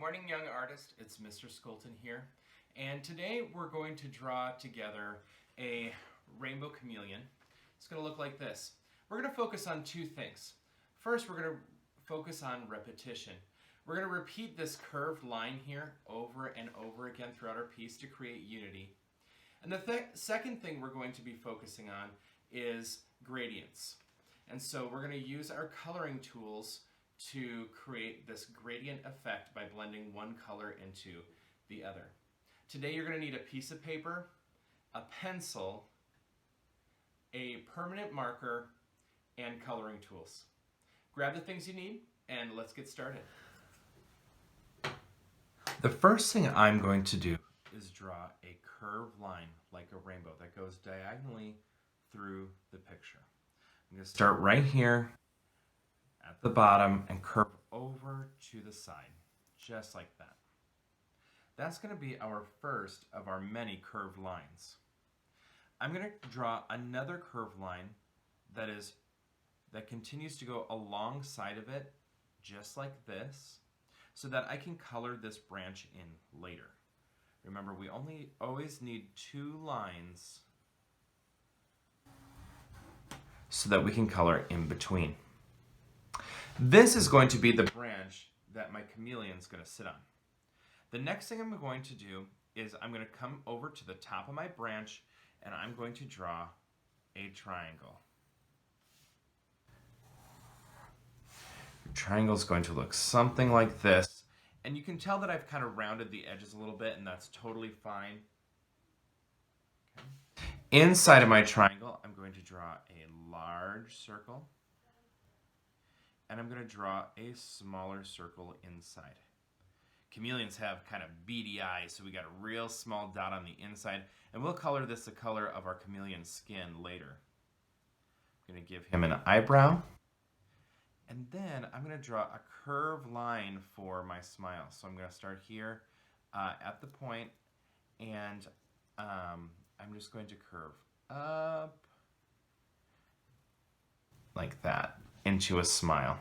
morning, young artist. It's Mr. Scholten here, and today we're going to draw together a rainbow chameleon. It's going to look like this. We're going to focus on two things. First, we're going to focus on repetition. We're going to repeat this curved line here over and over again throughout our piece to create unity. And the second thing we're going to be focusing on is gradients. And so we're going to use our coloring tools to create this gradient effect by blending one color into the other. Today you're going to need a piece of paper, a pencil, a permanent marker, and coloring tools. Grab the things you need and let's get started. The first thing I'm going to do is draw a curved line like a rainbow that goes diagonally through the picture. I'm going to start right here at the bottom and curve over to the side, just like that. That's going to be our first of our many curved lines. I'm going to draw another curved line that continues to go alongside of it, just like this, so that I can color this branch in later. Remember, we always need two lines so that we can color in between. This is going to be the branch that my chameleon is going to sit on. The next thing I'm going to do is I'm going to come over to the top of my branch and I'm going to draw a triangle. Your triangle is going to look something like this. And you can tell that I've kind of rounded the edges a little bit, and that's totally fine. Okay. Inside of my triangle, I'm going to draw a large circle. And I'm going to draw a smaller circle inside. Chameleons have kind of beady eyes, so we got a real small dot on the inside. And we'll color this the color of our chameleon's skin later. I'm going to give him an eyebrow. And then I'm going to draw a curved line for my smile. So I'm going to start here at the point, and I'm just going to curve up like that into a smile.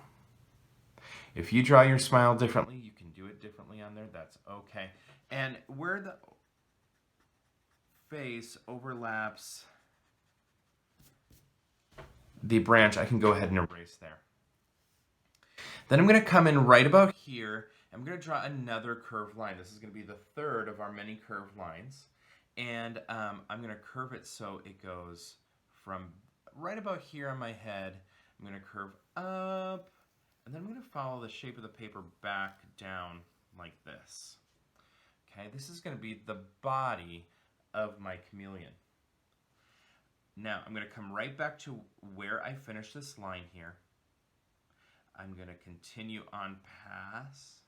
If you draw your smile differently, you can do it differently on there. That's okay. And where the face overlaps the branch, I can go ahead and erase there. Then I'm going to come in right about here. I'm going to draw another curved line. This is going to be the third of our many curved lines. And I'm going to curve it so it goes from right about here on my head. I'm going to curve up, and then I'm going to follow the shape of the paper back down like this. Okay, this is going to be the body of my chameleon. Now, I'm going to come right back to where I finished this line here. I'm going to continue on past,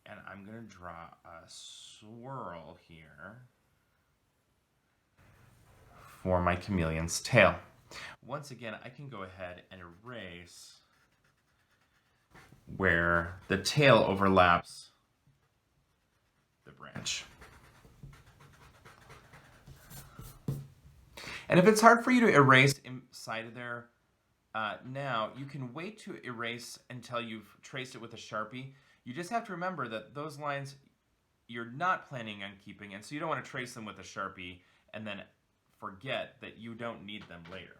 and I'm going to draw a swirl here for my chameleon's tail. Once again, I can go ahead and erase where the tail overlaps the branch. And if it's hard for you to erase inside of there, now you can wait to erase until you've traced it with a Sharpie. You just have to remember that those lines you're not planning on keeping, and so you don't want to trace them with a Sharpie and then forget that you don't need them later.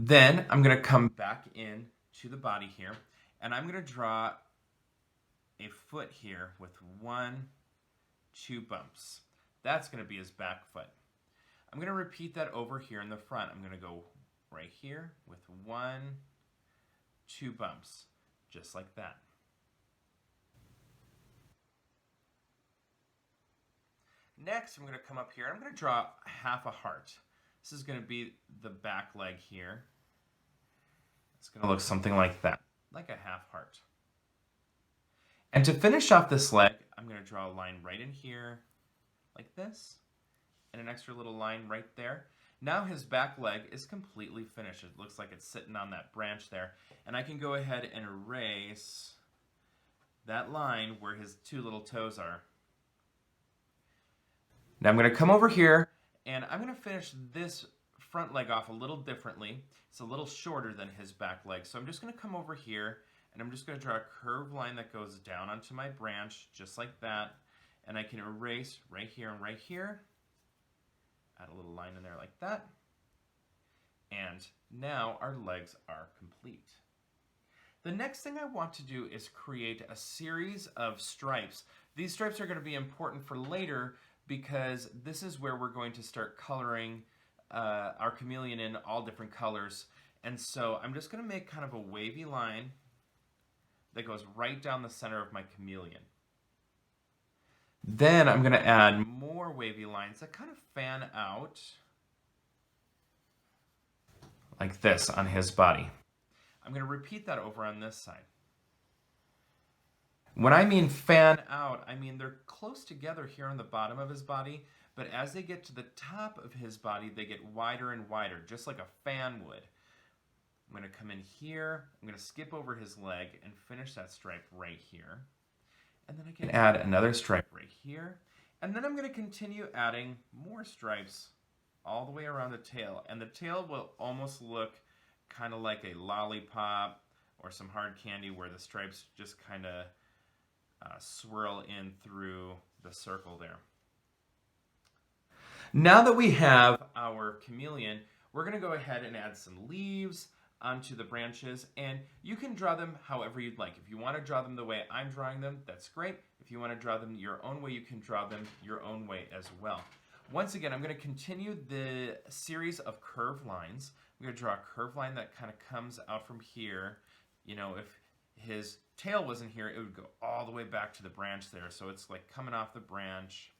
Then I'm going to come back in to the body here, and I'm going to draw a foot here with 2 bumps. That's going to be his back foot. I'm going to repeat that over here in the front. I'm going to go right here with 2 bumps, just like that. Next, I'm going to come up here. I'm going to draw half a heart. This is going to be the back leg here. It's going to look something like that, like a half heart. And to finish off this leg, I'm going to draw a line right in here, like this, and an extra little line right there. Now his back leg is completely finished. It looks like it's sitting on that branch there. And I can go ahead and erase that line where his 2 little toes are. Now I'm going to come over here and I'm going to finish this front leg off a little differently. It's a little shorter than his back leg. So I'm just going to come over here and I'm just going to draw a curved line that goes down onto my branch, just like that. And I can erase right here and right here. Add a little line in there like that. And now our legs are complete. The next thing I want to do is create a series of stripes. These stripes are going to be important for later because this is where we're going to start coloring our chameleon in all different colors. And so I'm just going to make kind of a wavy line that goes right down the center of my chameleon. Then I'm going to add more wavy lines that kind of fan out like this on his body. I'm going to repeat that over on this side. When I mean fan out, I mean they're close together here on the bottom of his body, but as they get to the top of his body, they get wider and wider, just like a fan would. I'm going to come in here, I'm going to skip over his leg and finish that stripe right here. And then I can add another stripe right here. And then I'm going to continue adding more stripes all the way around the tail. And the tail will almost look kind of like a lollipop or some hard candy where the stripes just kind of swirl in through the circle there. Now that we have our chameleon, we're going to go ahead and add some leaves onto the branches, and you can draw them however you'd like. If you want to draw them the way I'm drawing them, that's great. If you want to draw them your own way, you can draw them your own way as well. Once again, I'm going to continue the series of curved lines. I'm going to draw a curved line that kind of comes out from here. You know, if his tail wasn't here, it would go all the way back to the branch there. So it's like coming off the branch.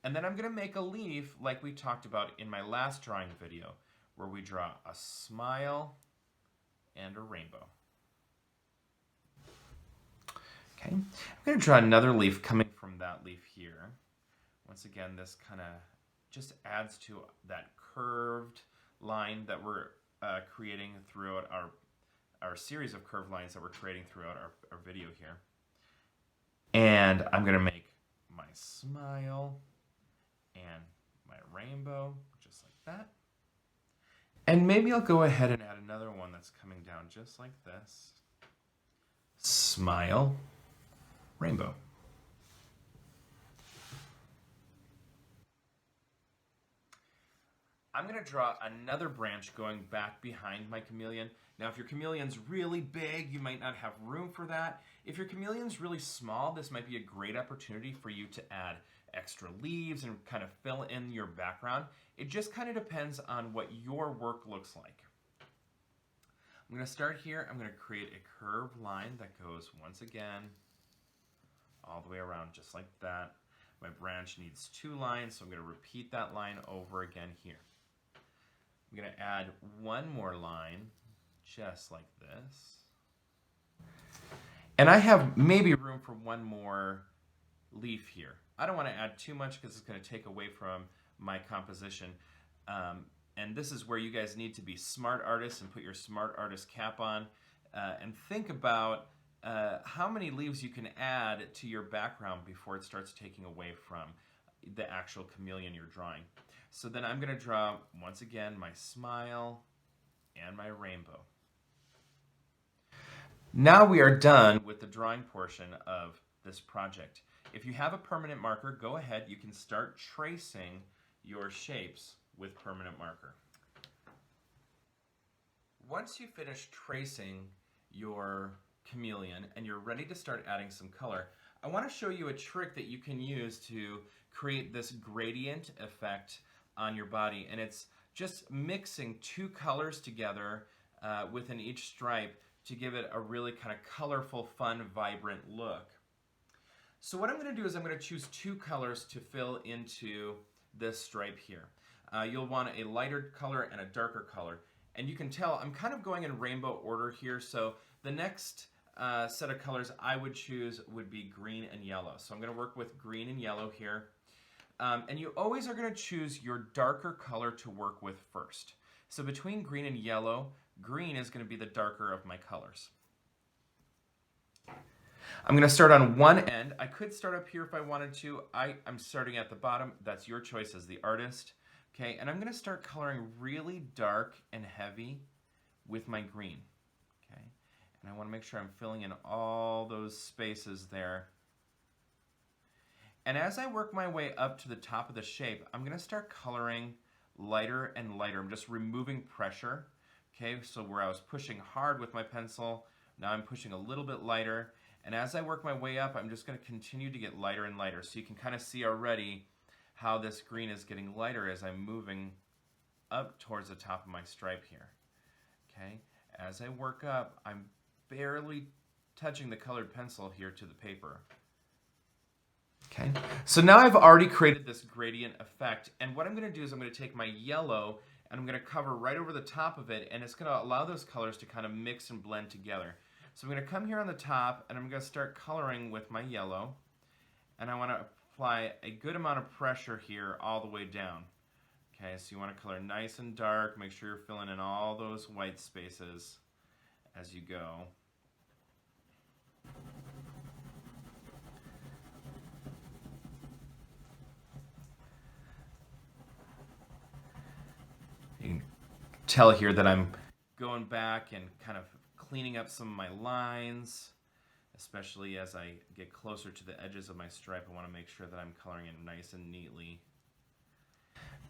And then I'm going to make a leaf like we talked about in my last drawing video, where we draw a smile and a rainbow. Okay, I'm going to draw another leaf coming from that leaf here. Once again, this kind of just adds to that curved line that we're creating throughout our series of curved lines that we're creating throughout our video here. And I'm going to make my smile and my rainbow, just like that. And maybe I'll go ahead and add another one that's coming down just like this. Smile, rainbow. I'm going to draw another branch going back behind my chameleon. Now, if your chameleon's really big, you might not have room for that. If your chameleon's really small, this might be a great opportunity for you to add extra leaves and kind of fill in your background. It just kind of depends on what your work looks like. I'm going to start here. I'm going to create a curved line that goes once again all the way around just like that. My branch needs 2 lines, so I'm going to repeat that line over again here. I'm going to add one more line just like this. And I have maybe room for one more leaf here. I don't want to add too much because it's going to take away from my composition. And this is where you guys need to be smart artists and put your smart artist cap on and think about how many leaves you can add to your background before it starts taking away from the actual chameleon you're drawing. So then I'm going to draw, once again, my smile and my rainbow. Now we are done with the drawing portion of this project. If you have a permanent marker, go ahead. You can start tracing your shapes with permanent marker. Once you finish tracing your chameleon and you're ready to start adding some color, I want to show you a trick that you can use to create this gradient effect on your body. And it's just mixing 2 colors together within each stripe to give it a really kind of colorful, fun, vibrant look. So what I'm going to do is I'm going to choose 2 colors to fill into this stripe here. You'll want a lighter color and a darker color. And you can tell I'm kind of going in rainbow order here, so the next set of colors I would choose would be green and yellow. So I'm going to work with green and yellow here. And you always are going to choose your darker color to work with first. So between green and yellow, green is going to be the darker of my colors. I'm going to start on one end. I could start up here if I wanted to. I'm starting at the bottom. That's your choice as the artist. Okay, and I'm going to start coloring really dark and heavy with my green. Okay, and I want to make sure I'm filling in all those spaces there. And as I work my way up to the top of the shape, I'm going to start coloring lighter and lighter. I'm just removing pressure. Okay, so where I was pushing hard with my pencil, now I'm pushing a little bit lighter. And as I work my way up, I'm just going to continue to get lighter and lighter. So you can kind of see already how this green is getting lighter as I'm moving up towards the top of my stripe here. Okay, as I work up, I'm barely touching the colored pencil here to the paper. Okay, so now I've already created this gradient effect, and what I'm going to do is I'm going to take my yellow and I'm going to cover right over the top of it, and it's going to allow those colors to kind of mix and blend together. So I'm going to come here on the top and I'm going to start coloring with my yellow, and I want to apply a good amount of pressure here all the way down. Okay, so you want to color nice and dark, make sure you're filling in all those white spaces as you go. You can tell here that I'm going back and kind of cleaning up some of my lines, especially as I get closer to the edges of my stripe. I want to make sure that I'm coloring it nice and neatly.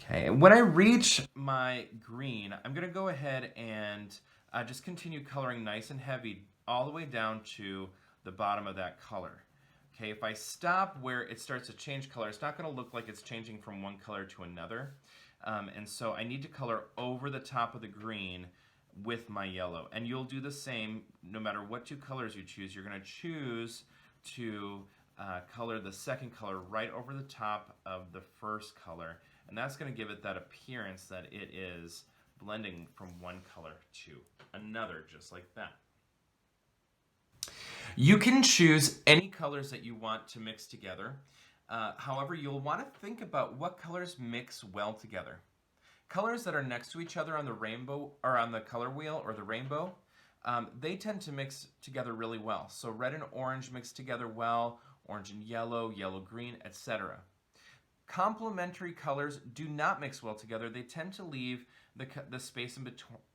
Okay, and when I reach my green, I'm going to go ahead and just continue coloring nice and heavy all the way down to the bottom of that color. Okay, if I stop where it starts to change color, it's not going to look like it's changing from one color to another. And so I need to color over the top of the green with my yellow. And you'll do the same no matter what two colors you choose. You're going to choose to color the second color right over the top of the first color. And that's going to give it that appearance that it is blending from one color to another, just like that. You can choose any colors that you want to mix together. However, you'll want to think about what colors mix well together. Colors that are next to each other on the rainbow or on the color wheel or the rainbow, they tend to mix together really well. So red and orange mix together well, orange and yellow, yellow green, etc. Complementary colors do not mix well together. They tend to leave the space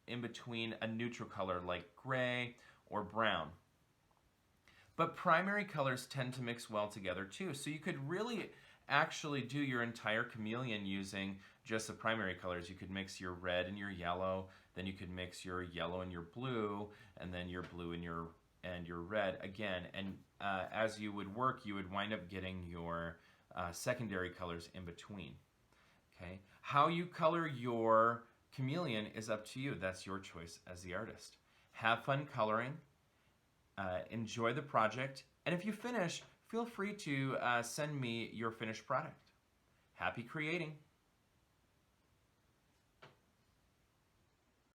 in between a neutral color like gray or brown. But primary colors tend to mix well together too. So you could really actually do your entire chameleon using just the primary colors. You could mix your red and your yellow, then you could mix your yellow and your blue, and then your blue and your red again. And as you would work, you would wind up getting your secondary colors in between. Okay, how you color your chameleon is up to you. That's your choice as the artist. Have fun coloring. Enjoy the project, and if you finish, feel free to send me your finished product. Happy creating!